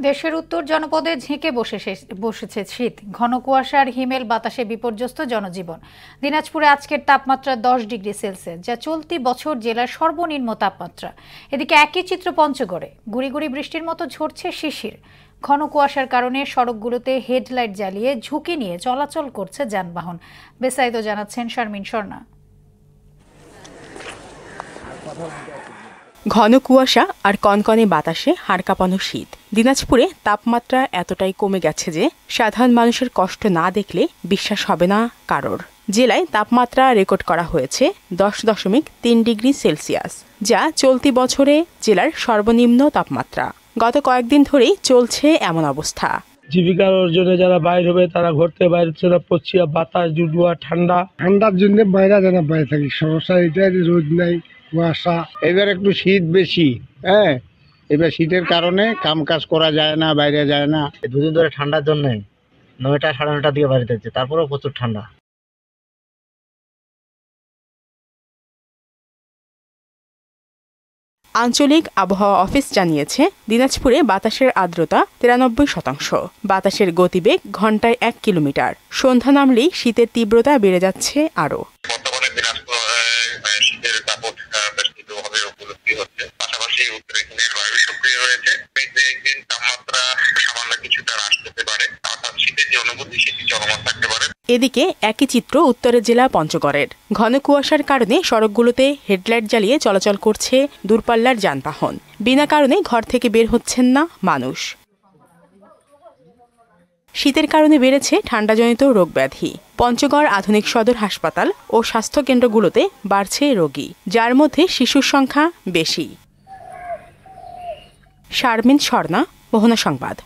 দেশের উত্তর জনপদে ঝেঁকে বসেছে শীত। ঘন কুয়াশার হিমেল বাতাসে বিপর্যস্ত জনজীবন। দিনাজপুরে আজকের তাপমাত্রা 10 ডিগ্রি সেলসিয়াস, যা চলতি বছর জেলার সর্বনিম্ন তাপমাত্রা। এদিকে একই চিত্র পঞ্চগড়ে। গুড়ি গুড়ি বৃষ্টির মতো ঝরছে শিশির। ঘন কুয়াশার কারণে সড়কগুলোতে হেডলাইট জ্বালিয়ে ঝুঁকি নিয়ে চলাচল করছে যানবাহন। বিস্তারিত জানাচ্ছেন শারমিন স্বর্ণা। ঘন কুয়াশা আর কনকনে বাতাসে হাড় কাঁপানো শীত। দিনাজপুরে তাপমাত্রা এতটাই কমে গেছে যে সাধারণ মানুষের কষ্ট না দেখলে বিশ্বাস হবে না কারোর। জেলায় তাপমাত্রা রেকর্ড করা হয়েছে 10.3 ডিগ্রি সেলসিয়াস, যা চলতি বছরে জেলার সর্বনিম্ন তাপমাত্রা। গত কয়েকদিন ধরেই চলছে এমন অবস্থা। জীবিকার অর্জনে যারা বাইরে হবে তারা ঘুরতে বাইরে না, পশ্চিমা বাতাস, জুডুয়া, ঠান্ডার জন্য বাইরে যেন বাইরে থাকি। সমস্যা এটাই, রোদ নাই, কুয়াশা। এবার একটু শীত বেশি, এবার শীতের কারণে কাম কাজ করা যায় না, বাইরে যায় না। দুদিন ধরে ঠান্ডার জন্য 9টা সাড়ে 9টার দিকে বাড়িতে যাচ্ছে, তারপরেও প্রচুর ঠান্ডা। আঞ্চলিক আবহাওয়া অফিস জানিয়েছে, দিনাজপুরে বাতাসের আর্দ্রতা 93%। বাতাসের গতিবেগ ঘন্টায় 1 কিলোমিটার। সন্ধ্যা নামলেই শীতের তীব্রতা বেড়ে যাচ্ছে আরো। বর্তমানে দিনাজপুর শীতের দাপট বেশ তীব্রভাবে উপলব্ধি হচ্ছে। পাশাপাশি উত্তরে বায়ু সক্রিয় রয়েছে। একদিন তাপমাত্রা সামান্য কিছুটা হ্রাস পেতে পারে, অর্থাৎ শীতের যে অনুভূতি সেটি চলমান থাকতে পারে। এদিকে একই চিত্র উত্তরের জেলা পঞ্চগড়ের। ঘন কুয়াশার কারণে সড়কগুলোতে হেডলাইট জ্বালিয়ে চলাচল করছে দূরপাল্লার যানবাহন। বিনা কারণে ঘর থেকে বের হচ্ছেন না মানুষ। শীতের কারণে বেড়েছে ঠান্ডাজনিত রোগব্যাধি। পঞ্চগড় আধুনিক সদর হাসপাতাল ও স্বাস্থ্যকেন্দ্রগুলোতে বাড়ছে রোগী, যার মধ্যে শিশুর সংখ্যা বেশি। শারমিন স্বর্ণা, মোহনা সংবাদ।